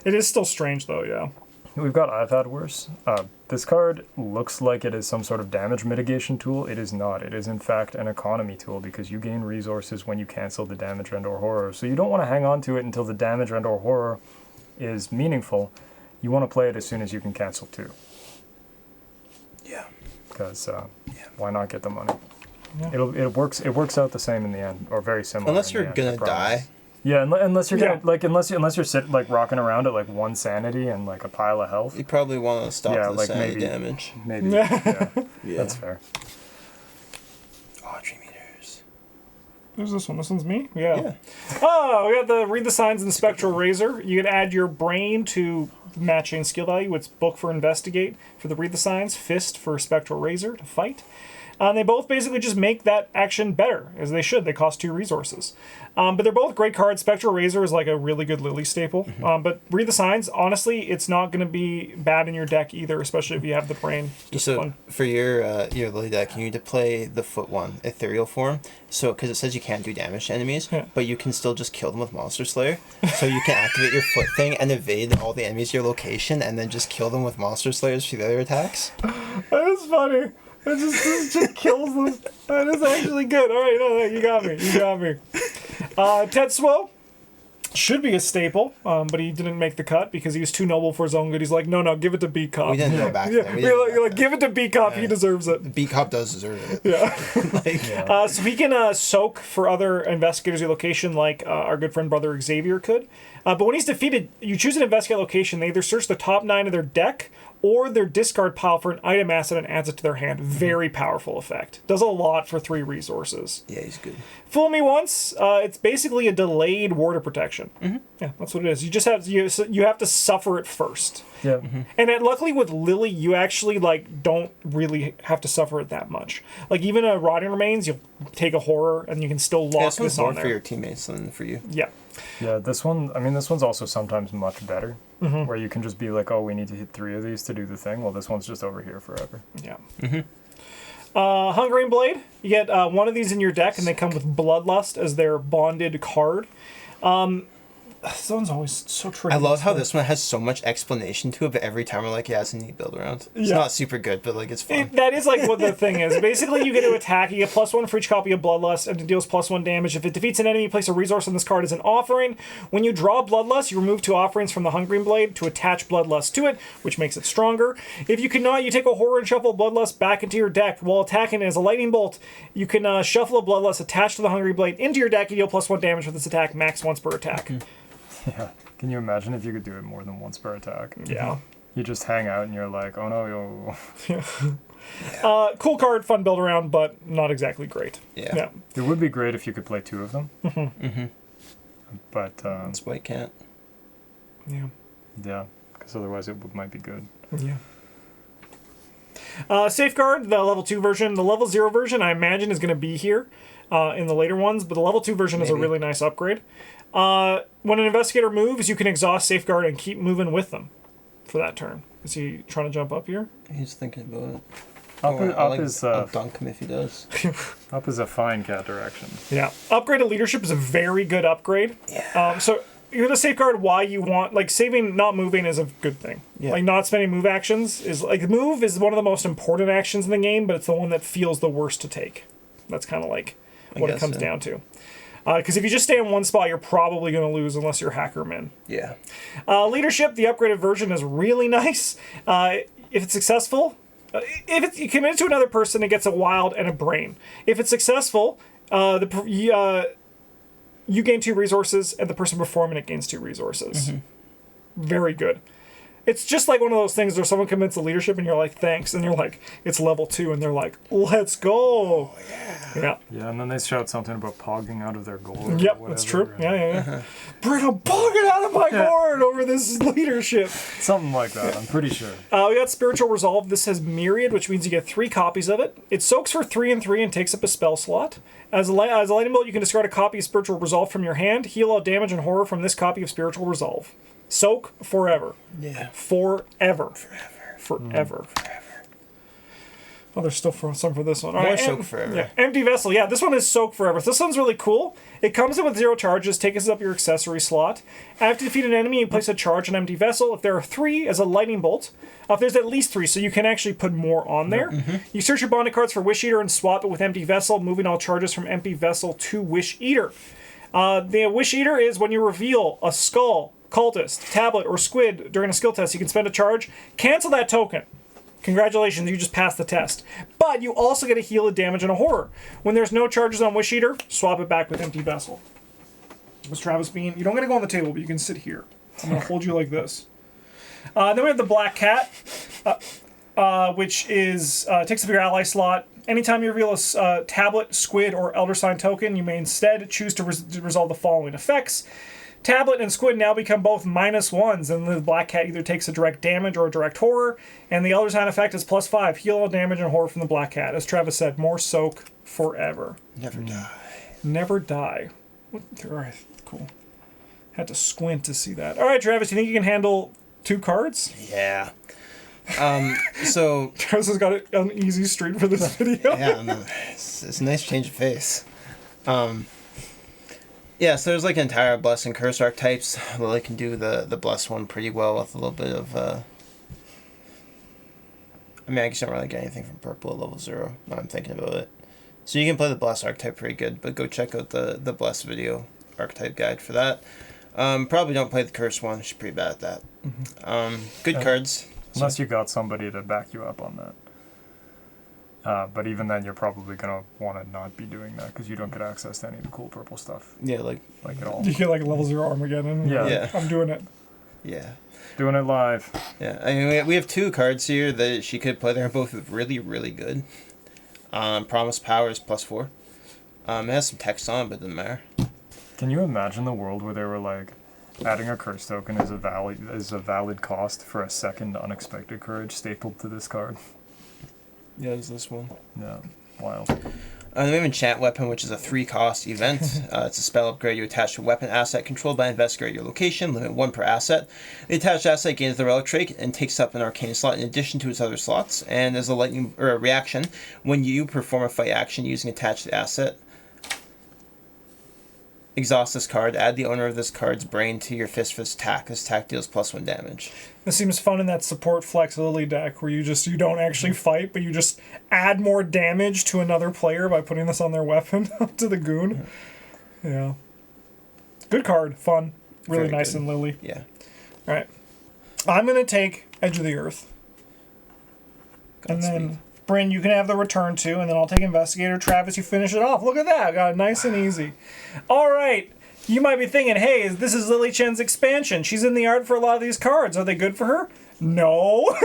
It is still strange though, yeah. We've got I've Had Worse. This card looks like it is some sort of damage mitigation tool. It is not. It is in fact an economy tool because you gain resources when you cancel the damage and or horror. So you don't want to hang on to it until the damage and or horror is meaningful. You want to play it as soon as you can cancel 2. Yeah. Because why not get the money? Yeah. It works out the same in the end, or very similar. Unless in the you're end, gonna I promise. die. Yeah, unless you're Yeah. gonna unless you're sitting like rocking around at like 1 sanity and like a pile of health. You probably want to stop Yeah, the like sanity maybe- damage. Maybe. Yeah, Yeah. that's fair. Oh, Dream Eaters. Who's this one? This one's me? Yeah. Yeah. Oh, we got the Read the Signs and the Spectral Razor. You can add your brain to matching skill value. It's Book for Investigate for the Read the Signs, Fist for Spectral Razor to fight. And they both basically just make that action better, as they should. They cost 2 resources. But they're both great cards. Spectral Razor is like a really good Lily staple. But Read the Signs, honestly, it's not going to be bad in your deck either, especially if you have the brain. Just So fun. for your Lily deck, you need to play the foot one, Ethereal form. So because it says you can't do damage to enemies, Yeah. but you can still just kill them with Monster Slayer. So you can activate your foot thing and evade all the enemies your location, and then just kill them with Monster Slayers for the other attacks. That is funny. It just kills them. That is actually good. All right, no, you got me. You got me. Tetsuo should be a staple, but he didn't make the cut because he was too noble for his own good. He's like, no, give it to B Cop. We didn't go back there. We didn't You're go like, back give it to B Cop. He deserves it. there. B Cop does deserve it. Yeah. Like, So he can soak for other investigators' location, like our good friend brother Xavier could. But when he's defeated, you choose an investigate location. They either search the top 9 of their deck or their discard pile for an item asset and adds it to their hand. Very powerful effect. Does a lot for 3 resources. yeah, he's good. Fool me once. It's basically a delayed ward of protection. Yeah, that's what it is. You just have you have to suffer it first. Yeah. And luckily with Lily, you actually don't really have to suffer it that much. Like even a Rotting Remains, you'll take a horror and you can still Yeah, lock this one's this more on for there. your teammates than for you. Yeah. Yeah, this one's also sometimes much better, where you can just be like, oh, we need to hit 3 of these to do the thing. Well, this one's just over here forever. Yeah. Hungering Blade. You get one of these in your deck, and they come with Bloodlust as their bonded card. This one's always so tricky. I love how this one has so much explanation to it, but every time we're like, yeah, it's a neat build around. It's Yeah. not super good, but like it's fun. That is like what the thing is. Basically, you get to attack. You get +1 for each copy of Bloodlust, and it deals +1 damage. If it defeats an enemy, place a resource on this card as an offering. When you draw Bloodlust, you remove 2 offerings from the Hungering Blade to attach Bloodlust to it, which makes it stronger. If you cannot, you take a horror and shuffle Bloodlust back into your deck. While attacking as a lightning bolt, you can shuffle a Bloodlust attached to the Hungering Blade into your deck and deal +1 damage with this attack, max once per attack. Yeah. Can you imagine if you could do it more than once per attack? Yeah. You just hang out and you're like, oh no, yo. Cool card, fun build around, but not exactly great. Yeah. It would be great if you could play 2 of them. But That's why I can't. Yeah. yeah, because otherwise it might be good. Yeah. Safeguard, the level 2 version. The level 0 version, I imagine, is going to be here in the later ones, but the level 2 version is a really nice upgrade. When an investigator moves, you can exhaust Safeguard and keep moving with them for that turn. Is he trying to jump up here? He's thinking about it. I'll dunk him if he does. up is a fine cat direction. Yeah. Upgrade to leadership is a very good upgrade. Yeah. So you're going to safeguard why you want, like, saving not moving is a good thing. Yeah. Like, not spending move actions is, like, move is one of the most important actions in the game, but it's the one that feels the worst to take. That's kind of like what it comes down to. Because if you just stay in one spot, you're probably going to lose unless you're hacker min. Yeah. Leadership, the upgraded version, is really nice. If it's successful, you commit it to another person, it gets a wild and a brain. If it's successful, you gain 2 resources, and the person performing it gains 2 resources. Mm-hmm. Very good. It's just like one of those things where someone commits to leadership, and you're like, thanks, and you're like, it's level 2, and they're like, let's go. Oh, yeah. Yeah, and then they shout something about pogging out of their gourd. Yep, that's true. Yeah. Bryn, I'm pogging out of my gourd over this leadership. Something like that, I'm pretty sure. We got Spiritual Resolve. This has Myriad, which means you get 3 copies of it. It soaks for 3 and 3 and takes up a spell slot. As a lightning bolt, you can discard a copy of Spiritual Resolve from your hand, heal all damage and horror from this copy of Spiritual Resolve. Soak forever. Yeah. Forever. Oh, there's still some for this one. More soak forever. Yeah. Empty Vessel. Yeah, this one is soak forever. This one's really cool. It comes in with 0 charges, takes up your accessory slot. After you defeat an enemy, you place a charge on Empty Vessel. If there are 3, as a lightning bolt. If there's at least 3, so you can actually put more on there. Mm-hmm. You search your bonded cards for Wish Eater and swap it with Empty Vessel, moving all charges from Empty Vessel to Wish Eater. The Wish Eater is when you reveal a skull, cultist, tablet, or squid during a skill test, you can spend a charge, cancel that token. Congratulations, you just passed the test. But you also get a heal of damage and a horror. When there's no charges on Wish Eater, swap it back with Empty Vessel. What's Travis Bean? You don't gotta go on the table, but you can sit here. I'm gonna hold you like this. Then we have the Black Cat, which is takes up your ally slot. Anytime you reveal a tablet, squid, or Elder Sign token, you may instead choose to resolve the following effects. Tablet and Squid now become both -1s, and the Black Cat either takes a direct damage or a direct horror, and the Elder Sign effect is +5. Heal all damage and horror from the Black Cat. As Travis said, more soak forever. Never die. Never die. All right, cool. Had to squint to see that. All right, Travis, you think you can handle 2 cards? Yeah. So Travis has got an easy street for this video. Yeah, no, it's a nice change of pace. Yeah, so there's like entire Bless and Curse archetypes. Lily can do the Bless one pretty well with a little bit of... I mean, I guess I don't really get anything from purple at level 0, now I'm thinking about it. So you can play the Bless archetype pretty good, but go check out the Bless video archetype guide for that. Probably don't play the Curse one, she's pretty bad at that. Mm-hmm. Good cards. Unless you got somebody to back you up on that. But even then, you're probably going to want to not be doing that because you don't get access to any of the cool purple stuff. Yeah, like at all. You get like level 0 Armageddon. Yeah. I'm doing it. Yeah. Doing it live. Yeah, I mean, we have 2 cards here that she could play. They're both really, really good. Promise Power is +4. It has some text on it, but it doesn't matter. Can you imagine the world where they were like, adding a curse token is a valid cost for a second unexpected courage stapled to this card? Yeah, there's this one. Yeah, wild. Then we have Enchant Weapon, which is a 3-cost event. It's a spell upgrade. You attach a weapon asset controlled by Investigator at your location, limit 1 per asset. The attached asset gains the relic trait and takes up an arcane slot in addition to its other slots. And as a lightning or a reaction, when you perform a fight action using attached asset, exhaust this card, add the owner of this card's brain to your fist for this attack. This attack deals +1 damage. This seems fun in that support flex Lily deck where you don't actually fight, but you just add more damage to another player by putting this on their weapon to the goon. Yeah. Good card. Fun. Really Very nice good. in Lily. Yeah. Alright. I'm going to take Edge of the Earth. And then, Bryn, you can have the return too, and then I'll take Investigator. Travis, you finish it off. Look at that. I got it nice and easy. Alright. You might be thinking, hey, this is Lily Chen's expansion. She's in the art for a lot of these cards. Are they good for her? No.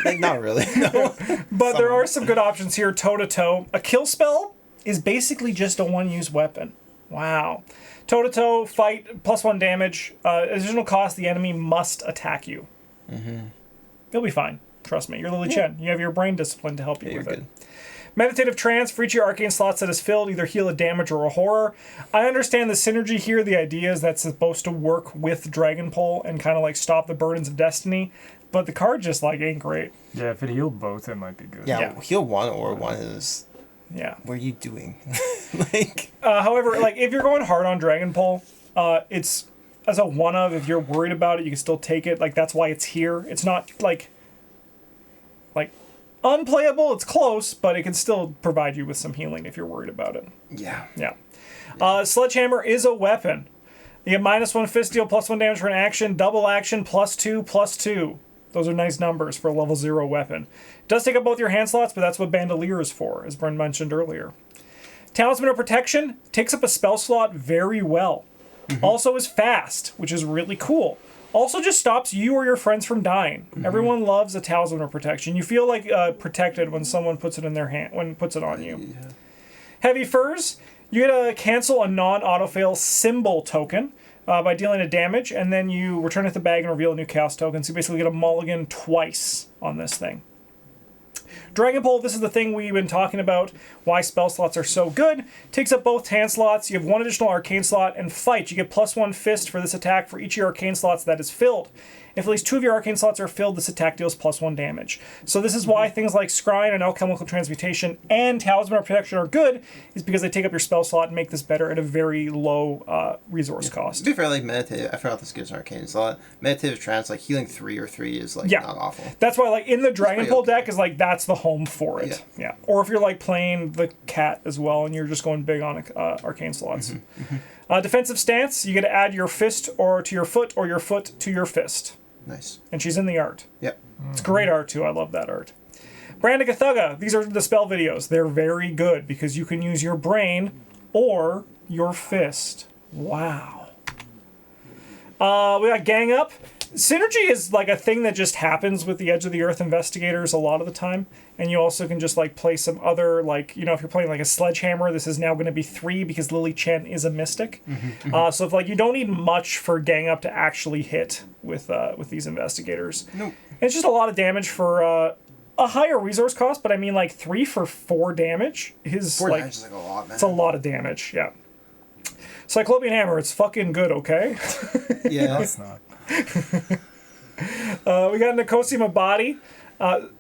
Like, not really, no. But there are some good options here, toe-to-toe. A kill spell is basically just a one-use weapon. Wow. Toe-to-toe, fight, +1 damage. Additional cost, the enemy must attack you. Mm-hmm. You'll be fine. Trust me. You're Lily Chen. You have your brain discipline to help you with you're it. good. Meditative Trance, for each of your arcane slots that is filled, either heal a damage or a horror. I understand the synergy here. The idea is that's supposed to work with Dragon Pull and kind of like stop the burdens of destiny, but the card just like ain't great. Yeah, if it healed both, it might be good. Yeah, heal one or one is... Yeah. What are you doing? However, like if you're going hard on Dragon Pull, it's as a one of. If you're worried about it, you can still take it. Like that's why it's here. It's not like unplayable. It's close, but it can still provide you with some healing if you're worried about it. Yeah. Yeah. Sledgehammer is a weapon. You get -1 fist deal, +1 damage for an action, double action, +2/+2. Those are nice numbers for a level 0 weapon. It does take up both your hand slots, but that's what Bandolier is for, as Bryn mentioned earlier. Talisman of Protection takes up a spell slot very well. Also is fast, which is really cool. Also just stops you or your friends from dying. Everyone loves a Talisman of Protection. You feel like protected when someone puts it in their hand, puts it on you. Yeah. Heavy Furs, you get to cancel a non-auto-fail symbol token by dealing a damage, and then you return it to the bag and reveal a new chaos token. So you basically get a mulligan twice on this thing. Dragon Pull, this is the thing we've been talking about, why spell slots are so good. Takes up both hand slots, you have one additional arcane slot, and Fight, you get +1 fist for this attack for each of your arcane slots that is filled. If at least 2 of your arcane slots are filled, this attack deals +1 damage. So this is why things like Scrying and Alchemical Transmutation and Talisman of Protection are good, is because they take up your spell slot and make this better at a very low resource cost. To be fair, like Meditative, I forgot this gives an arcane slot. Meditative Trance, like healing 3 or 3 is like not awful. That's why like in the Dragon Pull okay. deck is like that's the home for it. Yeah. Or if you're like playing the cat as well and you're just going big on arcane slots. Defensive Stance, you get to add your fist or to your foot or your foot to your fist. Nice. And she's in the art. Yep. It's great art too. I love that art. Brandigathuga. These are the spell videos. They're very good because you can use your brain or your fist. Wow. We got Gang Up. Synergy is like a thing that just happens with the Edge of the Earth investigators a lot of the time. And you also can just like play some other, like, you know, if you're playing like a Sledgehammer, this is now going to be 3 because Lily Chen is a mystic. So if like you don't need much for Gang Up to actually hit with these investigators. Nope. And it's just a lot of damage for a higher resource cost, but I mean like 3 for 4 damage is 4 like, damage is like a lot, man. it's a lot of damage, yeah. Cyclopean Hammer, it's fucking good, okay? Yeah. No, it's not. We got Nicosima Body.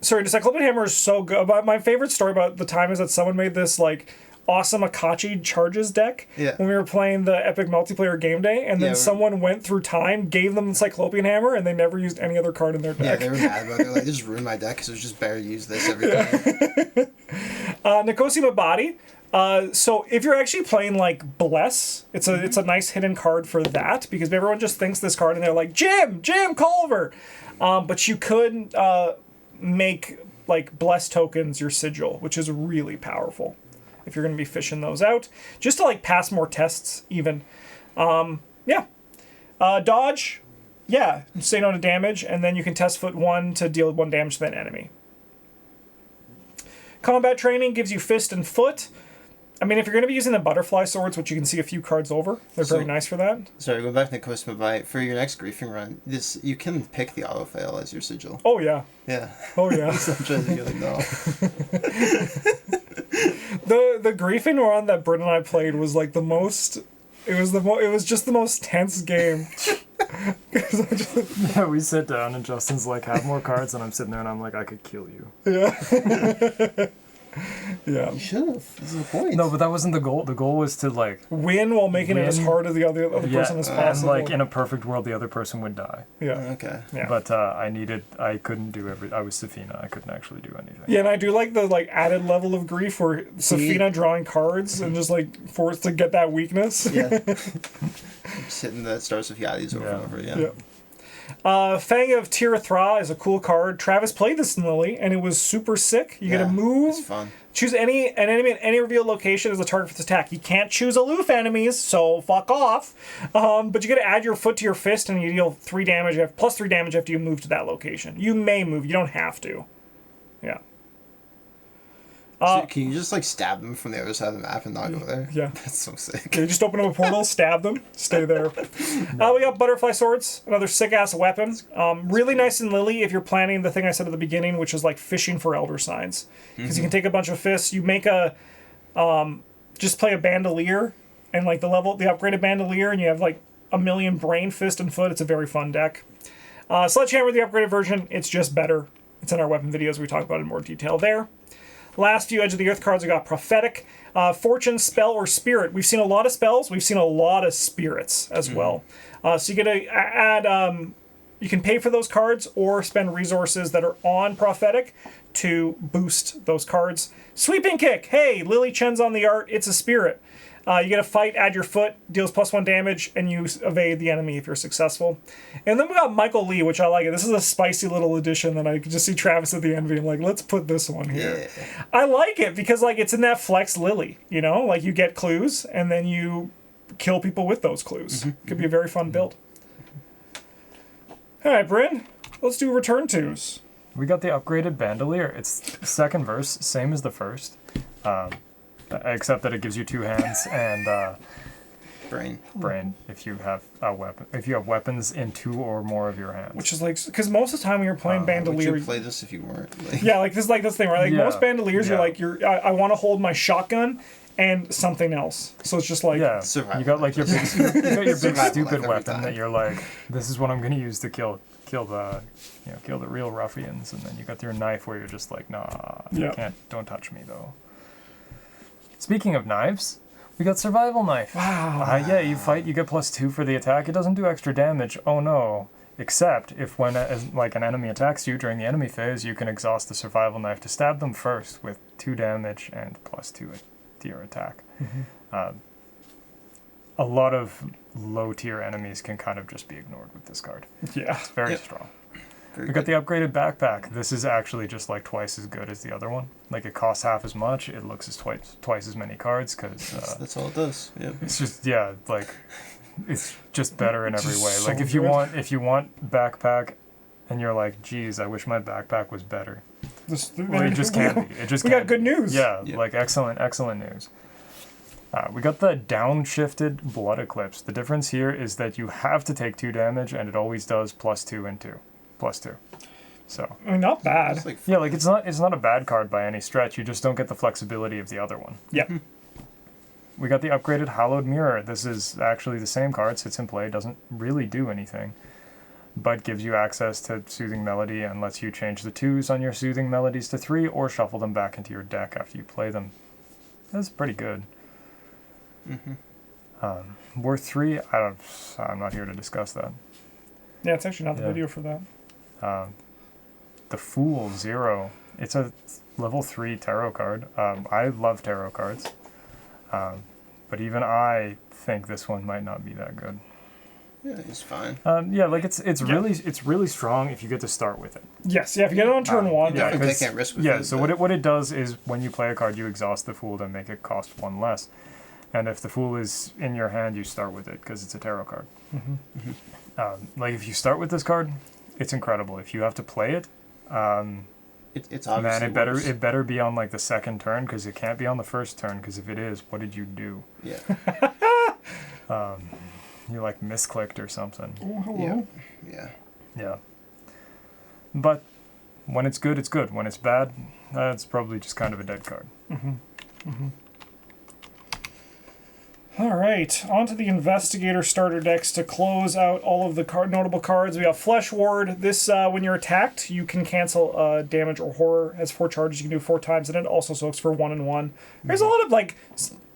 Sorry, the Cyclopean Hammer is so good. My favorite story about the time is that someone made this like awesome Akachi charges deck when we were playing the epic multiplayer game day, and then someone went through time, gave them the Cyclopean Hammer, and they never used any other card in their deck. Yeah, they were mad about it. They're like, they just ruined my deck because it was just better to use this every time. Nicosima Body. So if you're actually playing like Bless, it's a nice hidden card for that because everyone just thinks this card and they're like Jim Culver, but you could make like Bless tokens your sigil, which is really powerful if you're going to be fishing those out just to like pass more tests even. Dodge, say no to damage, and then you can test foot 1 to deal 1 damage to that enemy. Combat Training gives you fist and foot. I mean, if you're going to be using the butterfly swords, which you can see a few cards over, they're very nice for that. Sorry, go back to Nicosima Bite. For your next griefing run, you can pick the auto fail as your sigil. Oh yeah. Yeah. Oh yeah. Sometimes you're like, no. The griefing run that Bryn and I played was like the most. It was just the most tense game. Yeah, we sit down and Justin's like, have more cards, and I'm sitting there and I'm like, I could kill you. Yeah. Yeah. You should have. This is the point. No, but that wasn't the goal. The goal was to like win while making it as hard as the other person as possible. And like in a perfect world, the other person would die. Yeah. Okay. Yeah. But I couldn't do I was Safina. I couldn't actually do anything. Yeah, and I do like the like added level of grief where Safina drawing cards and just like forced to get that weakness. Yeah. Just hitting the Stars of Yadis over and over. Yeah. Fang of Tirathra is a cool card. Travis played this in Lily, and it was super sick. You get to move. It's fun. Choose an enemy at any revealed location as a target for this attack. You can't choose aloof enemies, so fuck off. But you get to add your foot to your fist, and you deal 3 damage, plus 3 damage after you move to that location. You may move. You don't have to. Yeah. So can you just like stab them from the other side of the map and not go there? Yeah. That's so sick. You just open up a portal, stab them, stay there. We got butterfly swords, another sick-ass weapon. Really nice in Lily if you're planning the thing I said at the beginning, which is like fishing for elder signs. Because you can take a bunch of fists, you make a, just play a bandolier, and like the upgraded bandolier, and you have like a million brain, fist, and foot. It's a very fun deck. Sledgehammer, the upgraded version, it's just better. It's in our weapon videos. We talk about it in more detail there. Last few Edge of the Earth cards, we got Prophetic, Fortune, Spell, or Spirit. We've seen a lot of spells. We've seen a lot of spirits as well. So you get to add, you can pay for those cards or spend resources that are on Prophetic to boost those cards. Sweeping Kick. Hey, Lily Chen's on the art. It's a spirit. You get a fight, add your foot, deals +1 damage, and you evade the enemy if you're successful. And then we got Michael Lee, which I like it. This is a spicy little addition that I could just see Travis at the end being like, let's put this one here. Yeah. I like it because like it's in that flex Lily, you know? Like you get clues, and then you kill people with those clues. Could be a very fun build. All right, Bryn, let's do return twos. We got the upgraded bandolier. It's second verse, same as the first. Except that it gives you 2 hands and brain if you have a weapon. If you have weapons in 2 or more of your hands. Which is like, because most of the time when you're playing bandolier, would you play this if you weren't? Like... Yeah, like this thing, right? Like most bandoliers, you're like, I want to hold my shotgun and something else. So it's just like you got like your big, stupid weapon that you're like, this is what I'm gonna use to kill the real ruffians, and then you got your knife where you're just like, nah, don't touch me though. Speaking of knives, we got Survival Knife. Wow. You fight, you get +2 for the attack. It doesn't do extra damage. Oh no. Except if when an enemy attacks you during the enemy phase, you can exhaust the Survival Knife to stab them first with 2 damage and +2 to your attack. A lot of low-tier enemies can kind of just be ignored with this card. Yeah. It's very strong. We got the upgraded backpack. This is actually just like twice as good as the other one. Like it costs half as much. It looks as twice as many cards because that's all it does. Yeah. It's just like it's just better in every way. So like if you want backpack, and you're like, geez, I wish my backpack was better. Well, it just can't be. It just we got good news. Yeah, like excellent news. We got the downshifted Blood Eclipse. The difference here is that you have to take 2 damage, and it always does +2 and 2. +2. So I mean, not bad. It's not a bad card by any stretch. You just don't get the flexibility of the other one. Yeah. We got the upgraded Hallowed Mirror. This is actually the same card, sits in play, doesn't really do anything, but gives you access to Soothing Melody and lets you change the 2s on your Soothing Melodies to 3 or shuffle them back into your deck after you play them. That's pretty good. Worth 3? I'm not here to discuss that. Yeah, it's actually not the video for that. The Fool 0. It's a level 3 tarot card. I love tarot cards, but even I think this one might not be that good. Yeah, it's fine. It's really strong if you get to start with it. Yes, if you get it on turn 1. Yeah, I can't risk with it. So what it does is when you play a card, you exhaust the Fool to make it cost 1 less. And if the Fool is in your hand, you start with it because it's a tarot card. Like if you start with this card, it's incredible. If you have to play it, it's obviously it better be on like the second turn because it can't be on the first turn because if it is, what did you do? Yeah. You like misclicked or something. Oh, hello. Yeah. But when it's good, it's good. When it's bad, it's probably just kind of a dead card. All right, on to the Investigator starter decks to close out all of the notable cards. We have Flesh Ward. This, when you're attacked, you can cancel damage or horror. Has 4 charges. You can do 4 times, and it also soaks for 1 and 1. There's a lot of, like,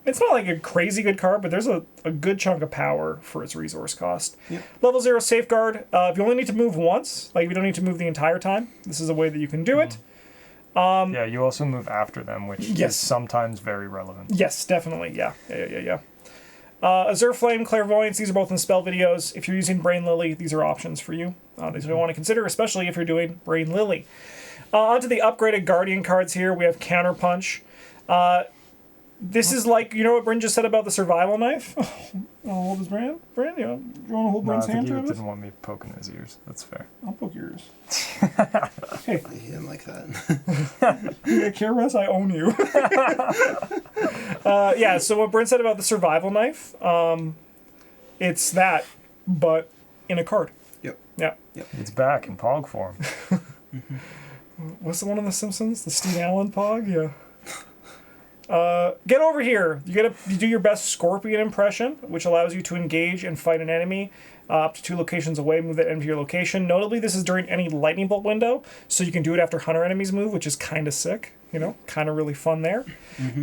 it's not like a crazy good card, but there's a good chunk of power for its resource cost. Yep. Level 0 Safeguard. If you only need to move once, like if you don't need to move the entire time, this is a way that you can do it. You also move after them, which is sometimes very relevant. Yes, definitely. Yeah. Azure Flame, Clairvoyance, these are both in spell videos. If you're using Brain Lily, these are options for you. These you want to consider, especially if you're doing Brain Lily. Onto the upgraded Guardian cards here, we have Counterpunch. This is like, you know what Bryn just said about the survival knife? I'll hold his Bryn? Bryn, you want to hold No, I Bryn's think hand, he Travis? didn't want me poking his ears. That's fair. I'll poke yours. He didn't like that. Yeah, care less, I own you. Yeah, so what Bryn said about the survival knife, it's that, but in a card. Yep. Yeah. It's back in Pog form. What's the one on The Simpsons? The Steve Allen Pog? Yeah. Get over here. You do your best Scorpion impression, which allows you to engage and fight an enemy up to 2 locations away. Move that enemy to your location. Notably, this is during any lightning bolt window, so you can do it after hunter enemies move, which is kind of sick. You know, kind of really fun there.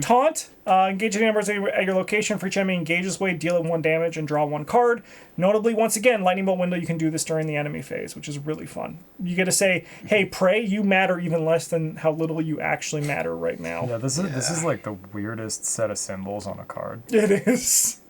Taunt. Engage any numbers at your location. For each enemy engage this way, deal it 1 damage and draw 1 card. Notably, once again, lightning bolt window, you can do this during the enemy phase, which is really fun. You get to say, hey, Prey, you matter even less than how little you actually matter right now. Yeah, this is like the weirdest set of symbols on a card. It is.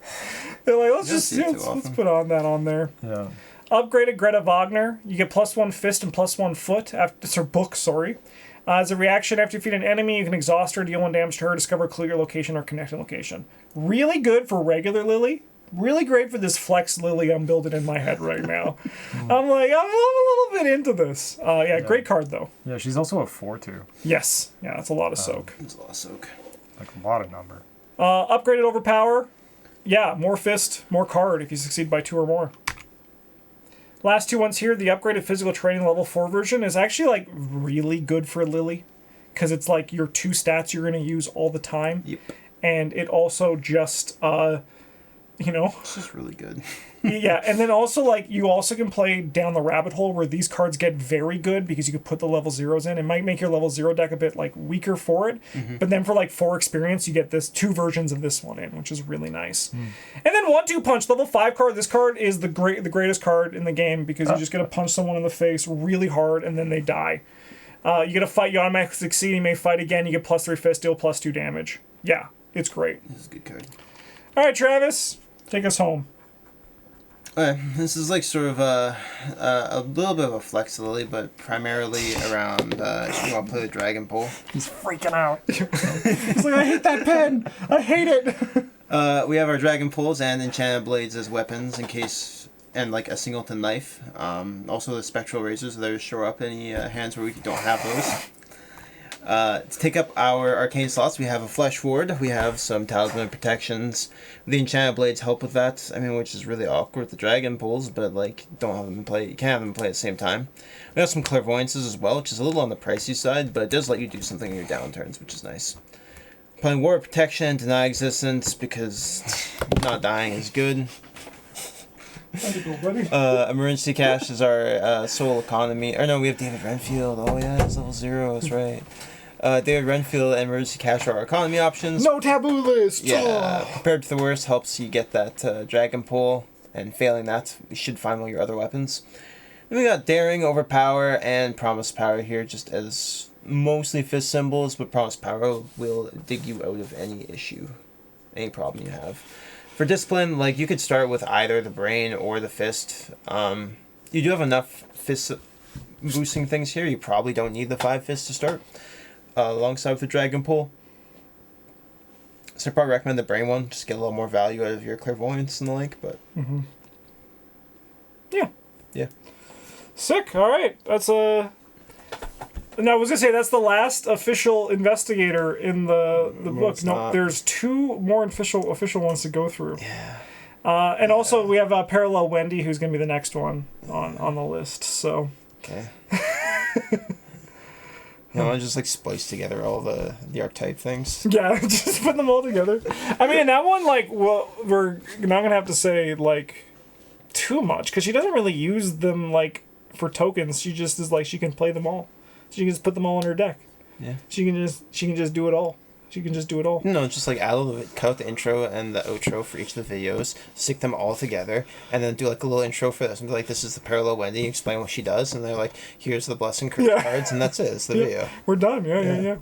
They're like, let's put that on there. Yeah. Upgraded Greta Wagner. You get +1 fist and +1 foot. It's her book, sorry. As a reaction, after you defeat an enemy, you can exhaust her, deal 1 damage to her, discover a clue your location or connecting location. Really good for regular Lily. Really great for this flex Lily I'm building in my head right now. I'm like, I'm a little bit into this. Yeah, great card though. Yeah, she's also a 4/2. Yes. Yeah, that's a lot of soak. It's a lot of soak. Like a lot of number. Upgraded Overpower. Yeah, more fist, more card if you succeed by 2 or more. Last 2 ones here, the upgraded physical training level 4 version is actually like really good for Lily, because it's like your 2 stats you're going to use all the time. Yep. And it also just, It's just really good. yeah, and then also like you also can play down the rabbit hole where these cards get very good because you can put the level 0s in. It might make your level 0 deck a bit like weaker for it, but then for like 4 experience you get this 2 versions of this one in, which is really nice. And then 1-2 punch level 5 card. This card is the greatest card in the game because you just get to punch someone in the face really hard and then they die. You get a fight, you automatically succeed. You may fight again. You get +3 fist, deal +2 damage. Yeah, it's great. This is a good card. All right, Travis, take us home. Okay, this is like sort of a little bit of a flex Lily, but primarily around she want to play the Dragon Pole. He's freaking out. It's like, I hate that pen. I hate it. We have our Dragon Poles and Enchanted Blades as weapons in case, and like a singleton knife. Also the Spectral Razors, those show up any hands where we don't have those. To take up our arcane slots, we have a Flesh Ward, we have some Talisman protections. The Enchanted Blades help with that, which is really awkward with the Dragon Poles, but like, don't have them play, you can't have them play at the same time. We have some Clairvoyances as well, which is a little on the pricey side, but it does let you do something in your down turns, which is nice. Playing War Protection, Deny Existence, because not dying is good. Emergency Cash is our Soul Economy. Or no, we have David Renfield. Oh yeah, it's level 0, that's right. David Renfield and Emergency Cash are our economy options. No taboo list. Yeah, Prepared for the Worst helps you get that Dragon Pole, and failing that, you should find all your other weapons. Then we got Daring, Overpower, and Promise Power here, just as mostly fist symbols, but Promise Power will dig you out of any issue, any problem you have. For Discipline, like, you could start with either the Brain or the Fist. You do have enough fist boosting things here. You probably don't need the 5 fists to start. Alongside with the Dragon Pole. So I probably recommend the Brain one, just get a little more value out of your Clairvoyance and the like, but... Yeah. Yeah. Sick. All right. That's a... No, I was going to say, that's the last official investigator in the book. No, there's 2 more official ones to go through. Yeah. And also, we have Parallel Wendy, who's going to be the next one on the list, so... Okay. I just like splice together all the archetype things. Yeah, just put them all together. I mean, that one, like, well, we're not going to have to say, like, too much, because she doesn't really use them, like, for tokens. She just is like, she can play them all. She can just put them all in her deck. Yeah. She can just do it all. She can just do it all. No, just like cut out the intro and the outro for each of the videos, stick them all together, and then do like a little intro for this and be like, this is the Parallel Wendy, explain what she does, and they're like, here's the Blessing Curse cards, and that's it. It's the video. We're done. Yeah.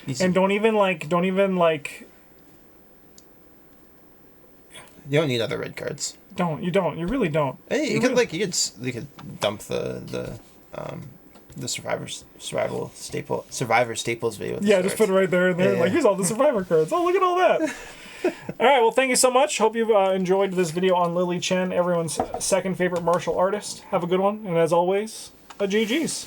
Easy. And don't even like. You don't need other red cards. You really don't. Hey, you could dump the the Survivor Staples video. With Yeah, just put it right there and there. Yeah, Like, yeah. here's all the Survivor cards. Oh, look at all that. All right, well, thank you so much. Hope you've enjoyed this video on Lily Chen, everyone's second favorite martial artist. Have a good one, and as always, a GG's.